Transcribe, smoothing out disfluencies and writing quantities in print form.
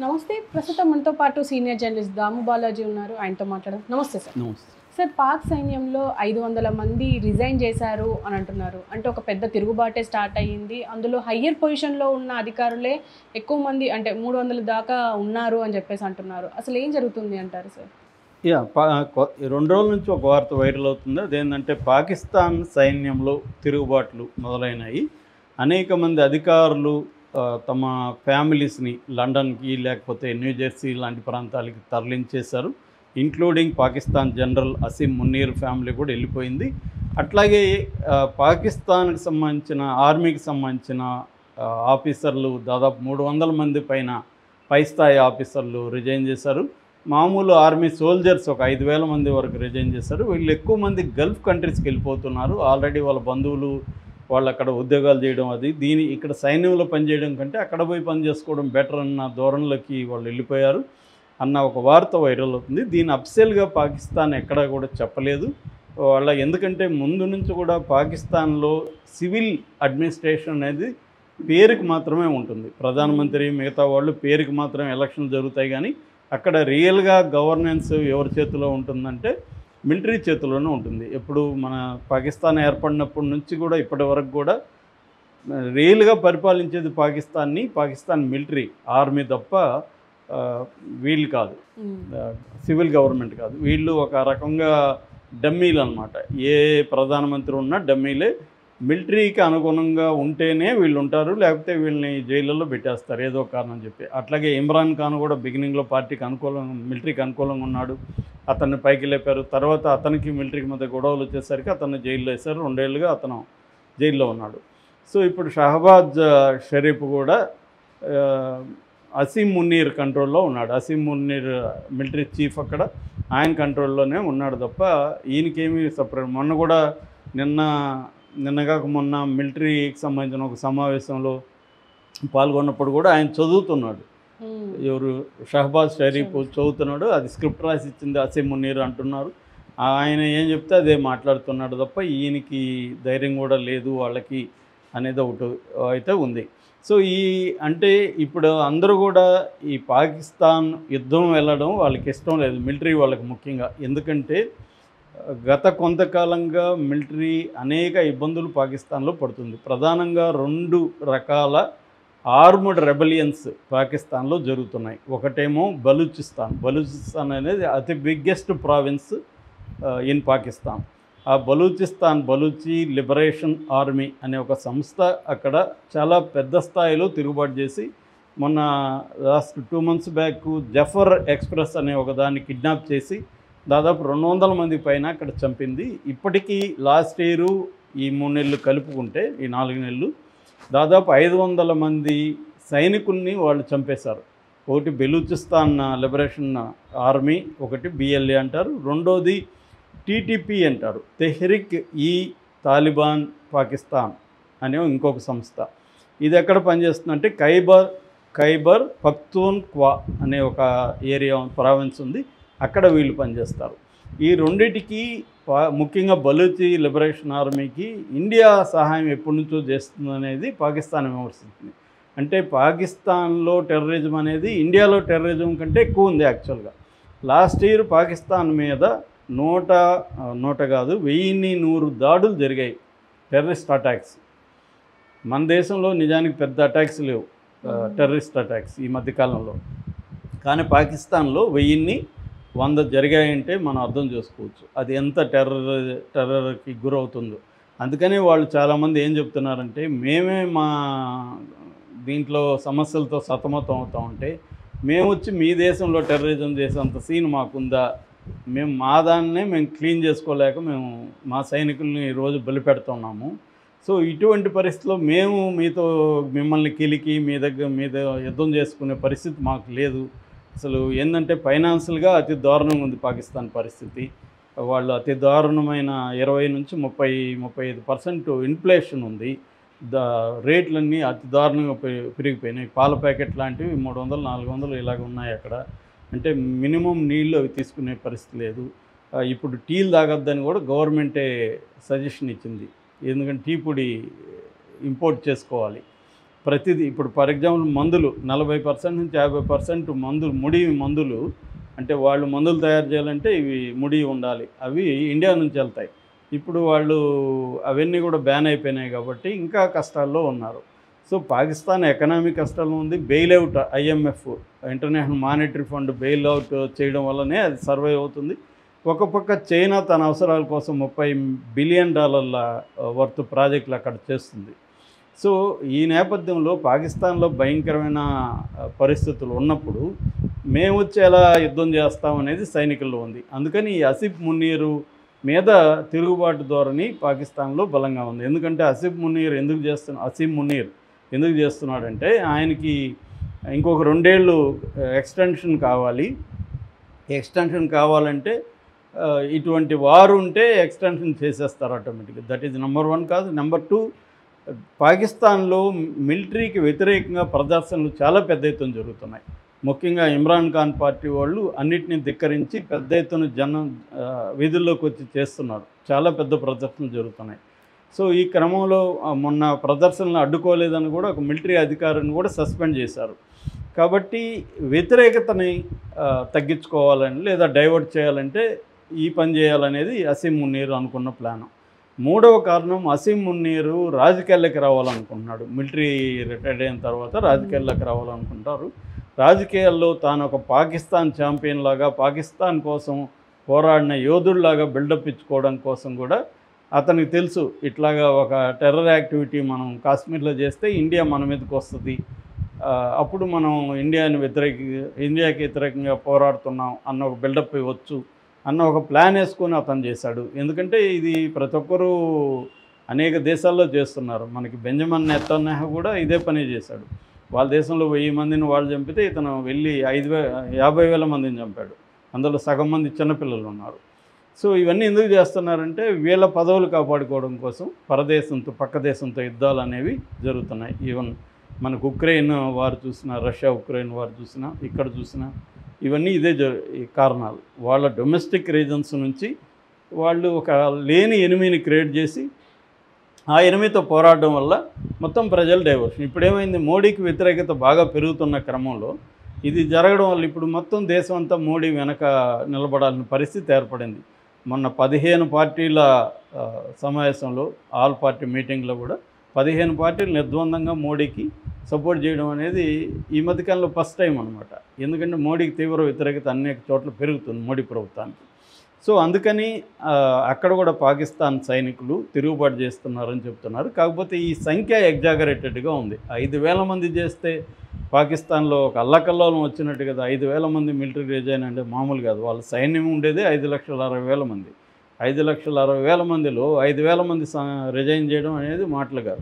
నమస్తే. ప్రస్తుతం మనతో పాటు సీనియర్ జర్నలిస్ట్ దాము బాలాజీ ఉన్నారు. ఆయనతో మాట్లాడదాం. నమస్తే సార్. నమస్తే. సార్, పాక్ సైన్యంలో 500 మంది రిజైన్ చేశారు అని అంటున్నారు. అంటే ఒక పెద్ద తిరుగుబాటే స్టార్ట్ అయ్యింది. అందులో హయ్యర్ పొజిషన్లో ఉన్న అధికారులే ఎక్కువ మంది, అంటే 300 దాకా ఉన్నారు అని చెప్పేసి అంటున్నారు. అసలు ఏం జరుగుతుంది అంటారు సార్? యా 2 రోజుల నుంచి ఒక వార్త వైరల్ అవుతుంది. అదేంటంటే పాకిస్తాన్ సైన్యంలో తిరుగుబాట్లు మొదలైనాయి. అనేక మంది అధికారులు తమ ఫ్యామిలీస్ని లండన్కి లేకపోతే న్యూజెర్సీ లాంటి ప్రాంతాలకి తరలించేశారు. Including Pakistan general Asim Munir family కూడా వెళ్ళిపోయింది. అట్లాగే పాకిస్తాన్కి సంబంధించిన ఆర్మీకి సంబంధించిన ఆఫీసర్లు దాదాపు 300 మంది పైన పై స్థాయి ఆఫీసర్లు రిజైన్ చేశారు. మామూలు ఆర్మీ సోల్జర్స్ ఒక 5,000 మంది వరకు రిజైన్ చేశారు. వీళ్ళు ఎక్కువ మంది గల్ఫ్ కంట్రీస్కి వెళ్ళిపోతున్నారు. ఆల్రెడీ వాళ్ళ బంధువులు వాళ్ళు అక్కడ ఉద్యోగాలు చేయడం, ఇక్కడ సైన్యంలో పనిచేయడం కంటే అక్కడ పోయి పని చేసుకోవడం బెటర్ అన్న ధోరణిలోకి వాళ్ళు వెళ్ళిపోయారు అన్న ఒక వార్త వైరల్ అవుతుంది. దీన్ని అఫీషియల్గా పాకిస్తాన్ ఎక్కడా కూడా చెప్పలేదు. ఎందుకంటే ముందు నుంచి కూడా పాకిస్తాన్లో సివిల్ అడ్మినిస్ట్రేషన్ అనేది పేరుకి మాత్రమే ఉంటుంది. ప్రధానమంత్రి మిగతా వాళ్ళు పేరుకి మాత్రమే ఎలక్షన్లు జరుగుతాయి, కానీ అక్కడ రియల్గా గవర్నెన్స్ ఎవరి చేతిలో ఉంటుందంటే మిలిటరీ చేతిలోనే ఉంటుంది. ఎప్పుడు మన పాకిస్తాన్ ఏర్పడినప్పటి నుంచి కూడా ఇప్పటి వరకు కూడా రియల్గా పరిపాలించేది పాకిస్తాన్ మిలిటరీ ఆర్మీ తప్ప వీళ్ళు కాదు, సివిల్ గవర్నమెంట్ కాదు. వీళ్ళు ఒక రకంగా డమ్మీలు అనమాట. ఏ ప్రధానమంత్రి ఉన్నా డమ్మీలే. మిలిటరీకి అనుగుణంగా ఉంటేనే వీళ్ళు ఉంటారు, లేకపోతే వీళ్ళని జైళ్ళల్లో పెట్టేస్తారు ఏదో కారణం చెప్పి. అట్లాగే ఇమ్రాన్ ఖాన్ కూడా బిగినింగ్లో మిలిటరీకి అనుకూలంగా ఉన్నాడు. అతన్ని పైకి లేపారు. తర్వాత అతనికి మిలిటరీకి మధ్య గొడవలు వచ్చేసరికి అతన్ని జైల్లో వేశారు. 2 ఏళ్ళుగా అతను జైల్లో ఉన్నాడు. సో ఇప్పుడు షహబాజ్ షరీఫ్ కూడా అసీం మున్నీర్ కంట్రోల్లో ఉన్నాడు. అసీం మున్నీర్ మిలిటరీ చీఫ్, అక్కడ ఆయన కంట్రోల్లోనే ఉన్నాడు తప్ప ఈయనకేమీ సపరేట్. మొన్న మిలిటరీకి సంబంధించిన ఒక సమావేశంలో పాల్గొన్నప్పుడు కూడా ఆయన చదువుతున్నాడు. ఎవరు? షహబాజ్ షరీఫ్ చదువుతున్నాడు. అది స్క్రిప్ట్ రాసి ఇచ్చింది అసీం మున్నీర్ అంటున్నారు. ఆయన ఏం చెప్తే అదే మాట్లాడుతున్నాడు తప్ప ఈయనకి ధైర్యం కూడా లేదు వాళ్ళకి అనేది ఒకటి అయితే ఉంది. సో అంటే ఇప్పుడు అందరూ కూడా ఈ పాకిస్తాన్ యుద్ధం వెళ్ళడం వాళ్ళకి ఇష్టం లేదు, మిలిటరీ వాళ్ళకి ముఖ్యంగా. ఎందుకంటే గత కొంతకాలంగా మిలిటరీ అనేక ఇబ్బందులు పాకిస్తాన్లో పడుతుంది. ప్రధానంగా 2 రకాల ఆర్మ్డ్ రెబలియన్స్ పాకిస్తాన్లో జరుగుతున్నాయి. ఒకటేమో బలూచిస్తాన్ అనేది అతి బిగ్గెస్ట్ ప్రావిన్స్ ఇన్ పాకిస్తాన్. ఆ బలూచి లిబరేషన్ ఆర్మీ అనే ఒక సంస్థ అక్కడ చాలా పెద్ద స్థాయిలో తిరుగుబాటు చేసి మొన్న last 2 months back Jaffar Express అనే ఒక దాన్ని కిడ్నాప్ చేసి దాదాపు 200 మంది పైన అక్కడ చంపింది. ఇప్పటికీ లాస్ట్ ఇయర్ ఈ 3 నెలలు కలుపుకుంటే ఈ 4 నెలలు దాదాపు 500 మంది సైనికుల్ని వాళ్ళు చంపేశారు. ఒకటి బెలూచిస్తాన్ లిబరేషన్ ఆర్మీ, ఒకటి BLA అంటారు, రెండోది TTP అంటారు, తెహ్రిక్ ఈ తాలిబాన్ పాకిస్తాన్ అనే ఇంకొక సంస్థ. ఇది ఎక్కడ పనిచేస్తుందంటే ఖైబర్ పఖ్తూన్ఖ్వా అనే ఒక ఏరియా ప్రావిన్స్ ఉంది, అక్కడ వీళ్ళు పనిచేస్తారు. ఈ రెండిటికి ముఖ్యంగా బలూచి లిబరేషన్ ఆర్మీకి ఇండియా సహాయం ఎప్పటి నుంచో చేస్తుందనేది పాకిస్తాన్ విమర్శిస్తుంది. అంటే పాకిస్తాన్లో టెర్రరిజం అనేది ఇండియాలో టెర్రరిజం కంటే ఎక్కువ ఉంది యాక్చువల్గా. లాస్ట్ ఇయర్ పాకిస్తాన్ మీద 1100 దాడులు జరిగాయి, టెర్రరిస్ట్ అటాక్స్. మన దేశంలో నిజానికి పెద్ద అటాక్స్ లేవు, టెర్రరిస్ట్ అటాక్స్ ఈ మధ్యకాలంలో. కానీ పాకిస్తాన్లో 1100 జరిగాయంటే మనం అర్థం చేసుకోవచ్చు అది ఎంత టెర్రర్కి గురవుతుందో. అందుకని వాళ్ళు చాలామంది ఏం చెప్తున్నారంటే, మేమే మా దీంట్లో సమస్యలతో సతమతం అవుతా ఉంటే మేము వచ్చి మీ దేశంలో టెర్రరిజం చేసేంత సీన్ మాకుందా? మేము క్లీన్ చేసుకోలేక మేము మా సైనికుల్ని రోజు బలిపెడుతున్నాము. సో ఇటువంటి పరిస్థితిలో మేము మిమ్మల్ని కిలికి మీద యుద్ధం చేసుకునే పరిస్థితి మాకు లేదు. అసలు ఏంటంటే ఫైనాన్షియల్గా అతి దారుణంగా ఉంది పాకిస్తాన్ పరిస్థితి. వాళ్ళు అతి దారుణమైన 20 నుంచి 35% ఇన్ఫ్లేషన్ ఉంది. రేట్లన్నీ అతి దారుణంగా పెరిగిపోయినాయి. పాల ప్యాకెట్ లాంటివి 300, 400 ఇలాగ ఉన్నాయి అక్కడ. అంటే మినిమం నీళ్ళు అవి తీసుకునే పరిస్థితి లేదు. ఇప్పుడు టీలు తాగొద్దని కూడా గవర్నమెంటే సజెషన్ ఇచ్చింది, ఎందుకంటే టీ పొడి ఇంపోర్ట్ చేసుకోవాలి. ప్రతిదీ ఇప్పుడు ఫర్ ఎగ్జాంపుల్ మందులు 40% నుంచి 50% మందులు ముడి మందులు అంటే వాళ్ళు మందులు తయారు చేయాలంటే ఇవి ముడి ఉండాలి, అవి ఇండియా నుంచి వెళ్తాయి. ఇప్పుడు వాళ్ళు అవన్నీ కూడా బ్యాన్ అయిపోయినాయి కాబట్టి ఇంకా కష్టాల్లో ఉన్నారు. సో పాకిస్తాన్ ఎకనామిక్ కష్టాల్లో ఉంది. Bailout IMF international monetary fund bailout చేయడం వల్లనే అది సర్వైవ్ అవుతుంది. ఒక పక్క చైనా తన అవసరాల కోసం $30 బిలియన్ వర్త్ ప్రాజెక్టులు అక్కడ చేస్తుంది. సో ఈ నేపథ్యంలో పాకిస్తాన్లో భయంకరమైన పరిస్థితులు ఉన్నప్పుడు మేము వచ్చి ఎలా యుద్ధం చేస్తామనేది సైనికుల్లో ఉంది. అందుకని ఈ ఆసిఫ్ మునీర్ మీద తిరుగుబాటు ధోరణి పాకిస్తాన్లో బలంగా ఉంది. ఎందుకంటే అసీం మునీర్ ఎందుకు చేస్తున్నాడంటే ఆయనకి ఇంకొక 2 ఏళ్ళు ఎక్స్టెన్షన్ కావాలి. ఎక్స్టెన్షన్ కావాలంటే ఇటువంటి వారు ఉంటే ఎక్స్టెన్షన్ చేసేస్తారు ఆటోమేటిక్గా. దట్ ఈజ్ నెంబర్ 1 కాదు. నెంబర్ 2, పాకిస్తాన్లో మిలిటరీకి వ్యతిరేకంగా ప్రదర్శనలు చాలా పెద్ద ఎత్తున జరుగుతున్నాయి. ముఖ్యంగా ఇమ్రాన్ ఖాన్ పార్టీ వాళ్ళు అన్నిటినీ ధిక్కరించి పెద్ద ఎత్తున వీధుల్లోకి వచ్చి చేస్తున్నారు. చాలా పెద్ద ప్రదర్శనలు జరుగుతున్నాయి. సో ఈ క్రమంలో మొన్న ప్రదర్శనలు అడ్డుకోలేదని కూడా ఒక మిలిటరీ అధికారిని కూడా సస్పెండ్ చేశారు. కాబట్టి వ్యతిరేకతని తగ్గించుకోవాలని లేదా డైవర్ట్ చేయాలంటే ఈ పని చేయాలనేది అసీం మునీర్ అనుకున్న ప్లాను. 3వ కారణం, అసీం మునీర్ రాజకీయాల్లోకి రావాలనుకుంటున్నాడు. మిలిటరీ రిటైర్డ్ అయిన తర్వాత రాజకీయాల్లోకి రావాలనుకుంటారు. రాజకీయాల్లో తాను ఒక పాకిస్తాన్ ఛాంపియన్ లాగా, పాకిస్తాన్ కోసం పోరాడిన యోధుడిలాగా బిల్డప్ ఇచ్చుకోవడం కోసం కూడా అతనికి తెలుసు ఇట్లాగా ఒక టెర్రర్ యాక్టివిటీ మనం కాశ్మీర్లో చేస్తే ఇండియా మన మీదకి వస్తుంది, అప్పుడు మనం ఇండియాకి వ్యతిరేకంగా పోరాడుతున్నాం అన్న ఒక బిల్డప్ ఇవ్వచ్చు అన్న ఒక ప్లాన్ వేసుకొని అతను చేశాడు. ఎందుకంటే ఇది ప్రతి ఒక్కరూ అనేక దేశాల్లో చేస్తున్నారు. మనకి బెంజమిన్ నెతన్యాహు కూడా ఇదే పని చేశాడు. వాళ్ళ దేశంలో 1000 మందిని వాళ్ళు చంపితే ఇతను వెళ్ళి 50,000 మందిని చంపాడు. అందులో సగం మంది చిన్నపిల్లలు ఉన్నారు. సో ఇవన్నీ ఎందుకు చేస్తున్నారంటే వీళ్ళ పదవులు కాపాడుకోవడం కోసం పక్క దేశంతో యుద్ధాలు అనేవి జరుగుతున్నాయి. ఈవెన్ మనకు ఉక్రెయిన్ వారు చూసినా, రష్యా ఉక్రెయిన్ వారు చూసినా, ఇక్కడ చూసినా ఇవన్నీ ఇదే కారణాలు. వాళ్ళ డొమెస్టిక్ రీజన్స్ నుంచి వాళ్ళు ఒక లేని ఎనిమిని క్రియేట్ చేసి ఆ ఎనిమితో పోరాడడం వల్ల మొత్తం ప్రజలు డైవర్షన్. ఇప్పుడేమైంది, మోడీకి వ్యతిరేకత బాగా పెరుగుతున్న క్రమంలో ఇది జరగడం వల్ల ఇప్పుడు మొత్తం దేశం అంతా మోడీ వెనక నిలబడాల్సిన పరిస్థితి ఏర్పడింది. మొన్న 15 పార్టీల సమావేశంలో, ఆల్ పార్టీ మీటింగ్లో కూడా 15 పార్టీలు నిర్ద్వందంగా మోడీకి సపోర్ట్ చేయడం అనేది ఈ మధ్యకాలంలో ఫస్ట్ టైం అనమాట. ఎందుకంటే మోడీకి తీవ్ర వ్యతిరేకత అనేక చోట్ల పెరుగుతుంది మోడీ ప్రభుత్వానికి. సో అందుకని అక్కడ కూడా పాకిస్తాన్ సైనికులు తిరుగుబాటు చేస్తున్నారని చెప్తున్నారు. కాకపోతే ఈ సంఖ్య ఎగ్జాగరేటెడ్గా ఉంది. 5,000 మంది చేస్తే పాకిస్తాన్లో ఒక అల్లకల్లోలం వచ్చినట్టు కదా. 5,000 మంది మిలిటరీ రిజైన్ అంటే మామూలు కాదు. వాళ్ళ సైన్యం ఉండేదే 5,60,000 మంది. 5,60,000 మందిలో 5,000 మంది రిజైన్ చేయడం అనేది మాటలు కాదు.